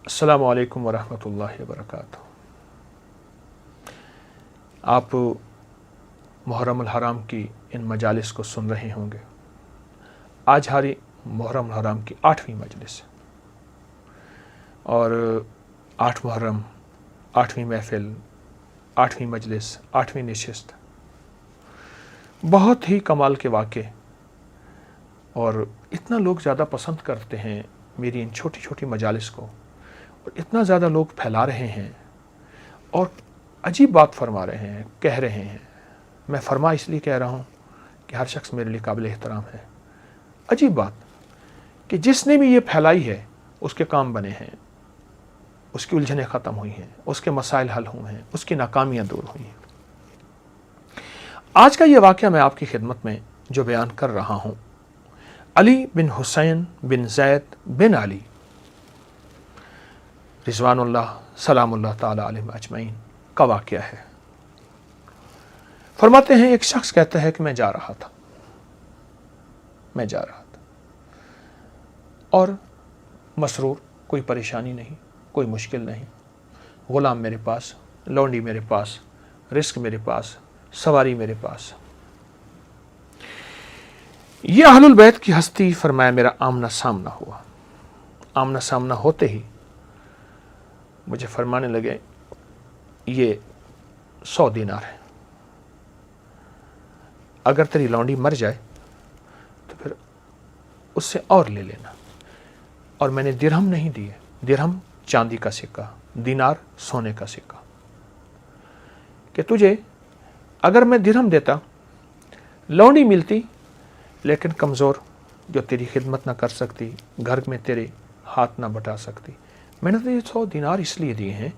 السلام علیکم ورحمۃ اللہ وبرکاتہ۔ آپ محرم الحرام کی ان مجالس کو سن رہے ہوں گے۔ آج ہماری محرم الحرام کی 8ویں مجلس ہے اور 8 محرم، 8ویں محفل، 8ویں مجلس، 8ویں نشست، بہت ہی کمال کے واقعے، اور اتنا لوگ زیادہ پسند کرتے ہیں میری ان چھوٹی چھوٹی مجالس کو، اور اتنا زیادہ لوگ پھیلا رہے ہیں اور عجیب بات فرما رہے ہیں، کہہ رہے ہیں۔ میں فرما اس لیے کہہ رہا ہوں کہ ہر شخص میرے لیے قابل احترام ہے۔ عجیب بات کہ جس نے بھی یہ پھیلائی ہے اس کے کام بنے ہیں، اس کی الجھنیں ختم ہوئی ہیں، اس کے مسائل حل ہوئے ہیں، اس کی ناکامیاں دور ہوئی ہیں۔ آج کا یہ واقعہ میں آپ کی خدمت میں جو بیان کر رہا ہوں، علی بن حسین بن زید بن علی رضوان اللہ سلام اللہ تعالی علیہ اجمعین کا واقعہ ہے۔ فرماتے ہیں ایک شخص کہتا ہے کہ میں جا رہا تھا اور مسرور، کوئی پریشانی نہیں، کوئی مشکل نہیں، غلام میرے پاس، لونڈی میرے پاس، رزق میرے پاس، سواری میرے پاس۔ یہ اہل البیت کی ہستی فرمایا میرا آمنا سامنا ہوا۔ آمنا سامنا ہوتے ہی مجھے فرمانے لگے یہ 100 دینار ہے، اگر تیری لونڈی مر جائے تو پھر اس سے اور لے لینا۔ اور میں نے درہم نہیں دیے، درہم چاندی کا سکہ، دینار سونے کا سکہ، کہ تجھے اگر میں درہم دیتا، لونڈی ملتی لیکن کمزور، جو تیری خدمت نہ کر سکتی، گھر میں تیرے ہاتھ نہ بٹا سکتی، میں نے تو یہ 100 دینار اس لیے دیے ہیں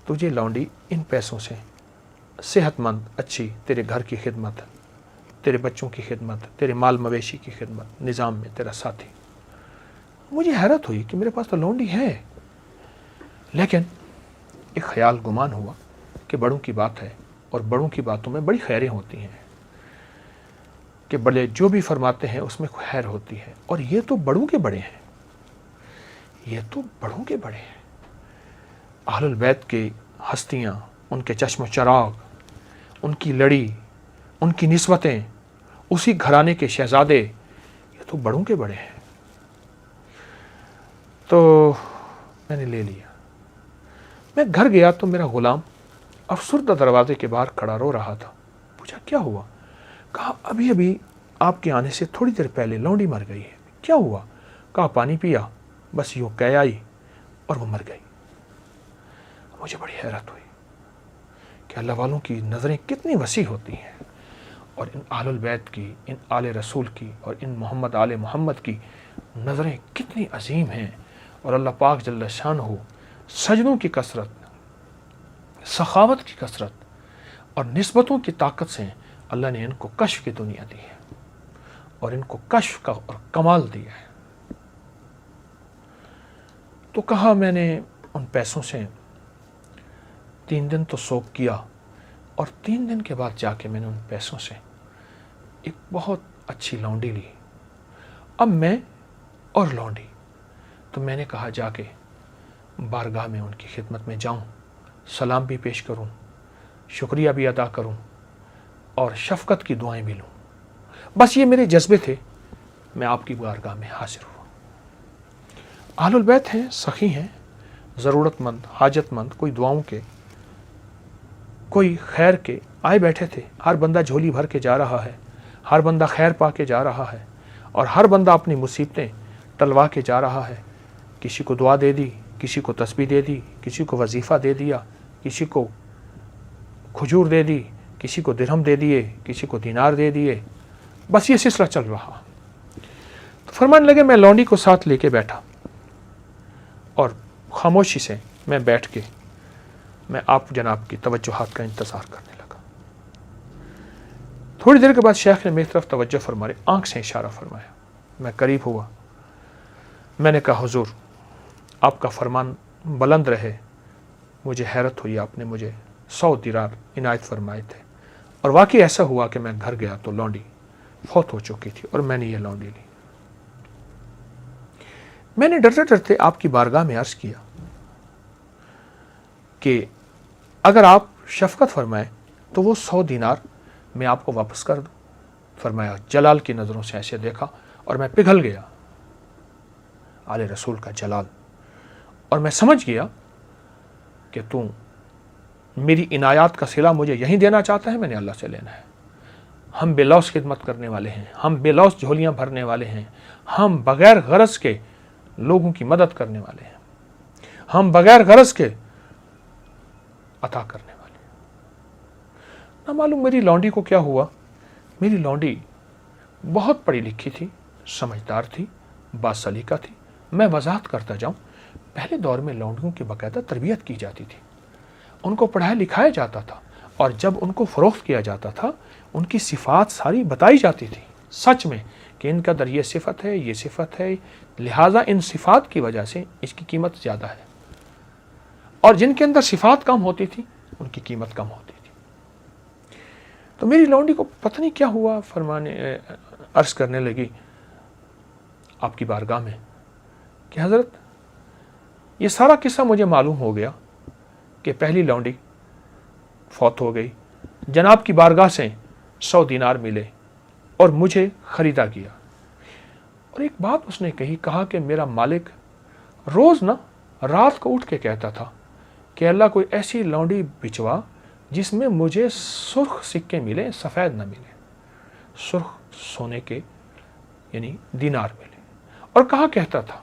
تجھے لونڈی ان پیسوں سے صحت مند، اچھی، تیرے گھر کی خدمت، تیرے بچوں کی خدمت، تیرے مال مویشی کی خدمت، نظام میں تیرا ساتھی۔ مجھے حیرت ہوئی کہ میرے پاس تو لونڈی ہے، لیکن ایک خیال گمان ہوا کہ بڑوں کی بات ہے، اور بڑوں کی باتوں میں بڑی خیریں ہوتی ہیں، کہ بڑے جو بھی فرماتے ہیں اس میں خیر ہوتی ہے، اور یہ تو بڑوں کے بڑے ہیں، یہ تو بڑوں کے بڑے ہیں۔ اہل البیت کی ہستیاں، ان کے چشم و چراغ، ان کی لڑی، ان کی نسبتیں، اسی گھرانے کے شہزادے، یہ تو بڑوں کے بڑے ہیں۔ تو میں نے لے لیا۔ میں گھر گیا تو میرا غلام افسردہ دروازے کے باہر کھڑا رو رہا تھا۔ پوچھا کیا ہوا؟ کہا ابھی ابھی آپ کے آنے سے تھوڑی دیر پہلے لونڈی مر گئی ہے۔ کیا ہوا؟ کہا پانی پیا، بس یوں کہہ آئی اور وہ مر گئی۔ مجھے بڑی حیرت ہوئی کہ اللہ والوں کی نظریں کتنی وسیع ہوتی ہیں، اور ان اہل البیت کی، ان آل رسول کی، اور ان محمد آل محمد کی نظریں کتنی عظیم ہیں، اور اللہ پاک جل شانہ سجدوں کی کثرت، سخاوت کی کثرت اور نسبتوں کی طاقت سے اللہ نے ان کو کشف کی دنیا دی ہے، اور ان کو کشف کا اور کمال دیا ہے۔ تو کہا میں نے ان پیسوں سے 3 دن تو سوگ کیا، اور 3 دن کے بعد جا کے میں نے ان پیسوں سے ایک بہت اچھی لونڈی لی۔ اب میں اور لونڈی، تو میں نے کہا جا کے بارگاہ میں ان کی خدمت میں جاؤں، سلام بھی پیش کروں، شکریہ بھی ادا کروں، اور شفقت کی دعائیں بھی لوں۔ بس یہ میرے جذبے تھے، میں آپ کی بارگاہ میں حاضر ہوا۔ اہل البیت ہیں، سخی ہیں، ضرورت مند، حاجت مند، کوئی دعاؤں کے، کوئی خیر کے آئے بیٹھے تھے۔ ہر بندہ جھولی بھر کے جا رہا ہے، ہر بندہ خیر پا کے جا رہا ہے، اور ہر بندہ اپنی مصیبتیں ٹلوا کے جا رہا ہے۔ کسی کو دعا دے دی، کسی کو تسبیح دے دی، کسی کو وظیفہ دے دیا، کسی کو کھجور دے دی، کسی کو درہم دے دیے، کسی کو دینار دے دیے۔ بس یہ سلسلہ چل رہا۔ تو فرمانے لگے میں لونڈی کو ساتھ لے کے بیٹھا، اور خاموشی سے میں بیٹھ کے میں آپ جناب کی توجہات کا انتظار کرنے لگا۔ تھوڑی دیر کے بعد شیخ نے میری طرف توجہ فرمائی، آنکھ سے اشارہ فرمایا۔ میں قریب ہوا، میں نے کہا حضور آپ کا فرمان بلند رہے۔ مجھے حیرت ہوئی، آپ نے مجھے 100 دینار عنایت فرمائے تھے، اور واقعی ایسا ہوا کہ میں گھر گیا تو لونڈی فوت ہو چکی تھی، اور میں نے یہ لونڈی لی۔ میں نے ڈرتے ڈرتے آپ کی بارگاہ میں عرض کیا کہ اگر آپ شفقت فرمائیں تو وہ 100 دینار میں آپ کو واپس کر دوں. فرمایا جلال کی نظروں سے ایسے دیکھا اور میں پگھل گیا. آل رسول کا جلال. اور میں سمجھ گیا کہ تو میری عنایات کا صلہ مجھے یہیں دینا چاہتا ہے, میں نے اللہ سے لینا ہے. ہم بے لوث خدمت کرنے والے ہیں, ہم بے لوث جھولیاں بھرنے والے ہیں, ہم بغیر غرض کے لوگوں کی مدد کرنے والے ہیں, ہم بغیر غرض کے عطا کرنے والے ہیں. نہ معلوم میری لونڈی کو کیا ہوا. میری لونڈی بہت پڑھی لکھی تھی, سمجھدار تھی, باسلیقہ تھی. میں وضاحت کرتا جاؤں, پہلے دور میں لونڈیوں کی باقاعدہ تربیت کی جاتی تھی, ان کو پڑھایا لکھایا جاتا تھا, اور جب ان کو فروخت کیا جاتا تھا ان کی صفات ساری بتائی جاتی تھی سچ میں کہ ان کا در یہ صفت ہے, یہ صفت ہے, لہٰذا ان صفات کی وجہ سے اس کی قیمت زیادہ ہے, اور جن کے اندر صفات کم ہوتی تھی ان کی قیمت کم ہوتی تھی. تو میری لونڈی کو پتہ نہیں کیا ہوا, عرض کرنے لگی آپ کی بارگاہ میں کہ حضرت یہ سارا قصہ مجھے معلوم ہو گیا کہ پہلی لونڈی فوت ہو گئی, جناب کی بارگاہ سے 100 دینار ملے اور مجھے خریدا کیا. اور ایک بات اس نے کہا کہ میرا مالک روز رات کو اٹھ کے کہتا تھا کہ اللہ کوئی ایسی لونڈی بچوا جس میں مجھے سرخ سکے ملے, سفید نہ ملے, سرخ سونے کے یعنی دینار ملے. اور کہا کہتا تھا,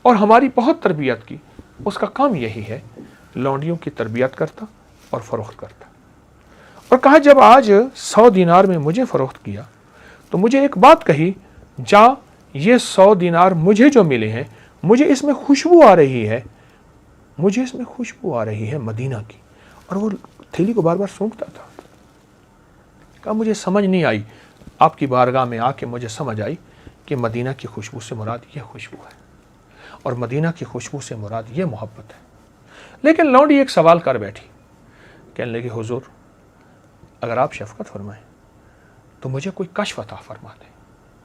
اور ہماری بہت تربیت کی, اس کا کام یہی ہے لونڈیوں کی تربیت کرتا اور فروخت کرتا. اور کہا جب آج 100 دینار میں مجھے فروخت کیا تو مجھے ایک بات کہی, جا یہ 100 دینار مجھے جو ملے ہیں مجھے اس میں خوشبو آ رہی ہے, مجھے اس میں خوشبو آ رہی ہے مدینہ کی. اور وہ تھیلی کو بار بار سونگتا تھا. کہا مجھے سمجھ نہیں آئی, آپ کی بارگاہ میں آ کے مجھے سمجھ آئی کہ مدینہ کی خوشبو سے مراد یہ خوشبو ہے, اور مدینہ کی خوشبو سے مراد یہ محبت ہے. لیکن لونڈی ایک سوال کر بیٹھی, کہنے لگی حضور اگر آپ شفقت فرمائیں تو مجھے کوئی کشف عطا فرما دیں.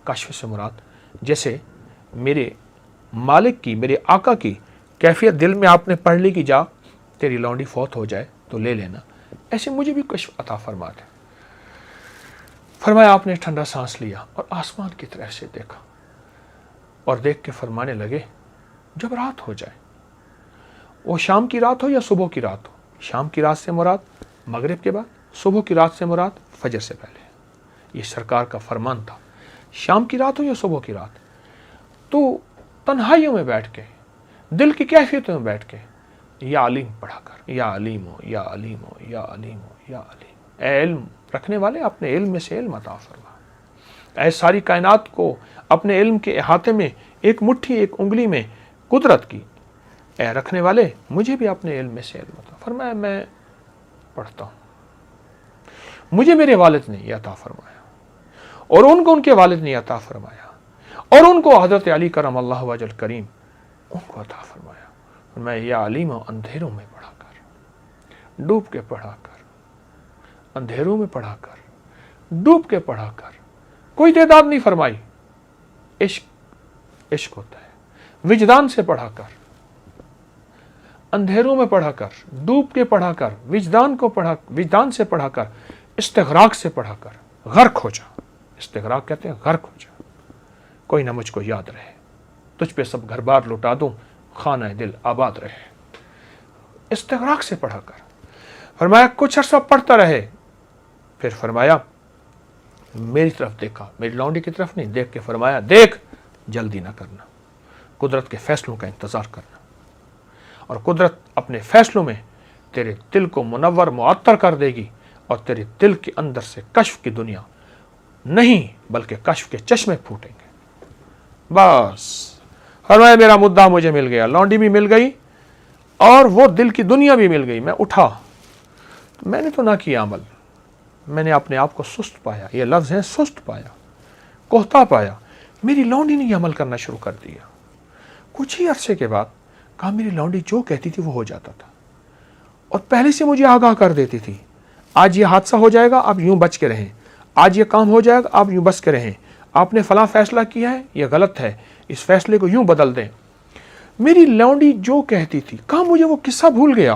کشف سے مراد جیسے میرے مالک کی, میرے آقا کی کیفیت دل میں آپ نے پڑھ لی کہ جا تیری لونڈی فوت ہو جائے تو لے لینا, ایسے مجھے بھی کشف عطا فرما دیں. فرمایا آپ نے ٹھنڈا سانس لیا اور آسمان کی طرف سے دیکھا, اور دیکھ کے فرمانے لگے جب رات ہو جائے, وہ شام کی رات ہو یا صبح کی رات ہو, شام کی رات سے مراد مغرب کے بعد, صبح کی رات سے مراد فجر سے پہلے. یہ سرکار کا فرمان تھا, شام کی رات ہو یا صبح کی رات, تو تنہائیوں میں بیٹھ کے, دل کی کیفیتوں میں بیٹھ کے یا علیم پڑھا کر, یا علیم ہو, یا علیم ہو, یا علیم ہو, یا علیم. اے علم رکھنے والے اپنے علم میں سے علم عطا فرما. اے ساری کائنات کو اپنے علم کے احاطے میں ایک مٹھی, ایک انگلی میں قدرت کی, اے رکھنے والے مجھے بھی اپنے علم میں سے علم عطا فرمایا. میں پڑھتا ہوں, مجھے میرے والد نے یہ عطا فرمایا, اور ان کو ان کے والد نے عطا فرمایا, اور ان کو حضرت علی کرم اللہ وجہ الکریم ان کو عطا فرمایا. میں یا علیم ہوں, اندھیروں میں پڑھا کر, ڈوب کے پڑھا کر, اندھیروں میں پڑھا کر, ڈوب کے پڑھا کر, کوئی تعداد نہیں فرمائی. عشق عشق ہوتا ہے, وجدان سے پڑھا کر, اندھیروں میں پڑھا کر, ڈوب کے پڑھا کر, وجدان سے پڑھا کر, استغراق سے پڑھا کر, غرق ہو جا. استغراق کہتے ہیں غرق ہو جا, کوئی نہ مجھ کو یاد رہے, تجھ پہ سب گھر بار لوٹا دوں, خانہ دل آباد رہے. استغراق سے پڑھا کر. فرمایا کچھ عرصہ پڑھتا رہے, پھر فرمایا میری طرف دیکھا, میری لونڈی کی طرف نہیں, دیکھ کے فرمایا دیکھ جلدی نہ کرنا, قدرت کے فیصلوں کا انتظار کرنا, اور قدرت اپنے فیصلوں میں تیرے دل کو منور معطر کر دے گی, اور تیرے دل کے اندر سے کشف کی دنیا نہیں بلکہ کشف کے چشمے پھوٹیں گے. بس فرمایا میرا مدعا مجھے مل گیا, لونڈی بھی مل گئی اور وہ دل کی دنیا بھی مل گئی. میں اٹھا, میں نے تو نہ کیا عمل, میں نے اپنے آپ کو سست پایا, یہ لفظ ہے سست پایا, کوہتا پایا. میری لونڈی نے یہ عمل کرنا شروع کر دیا. کچھ ہی عرصے کے بعد کہا میری لونڈی جو کہتی تھی وہ ہو جاتا تھا, اور پہلے سے مجھے آگاہ کر دیتی تھی, آج یہ حادثہ ہو جائے گا آپ یوں بچ کے رہیں, آج یہ کام ہو جائے گا آپ یوں بچ کے رہیں, آپ نے فلاں فیصلہ کیا ہے یہ غلط ہے, اس فیصلے کو یوں بدل دیں. میری لونڈی جو کہتی تھی, کہا مجھے وہ قصہ بھول گیا,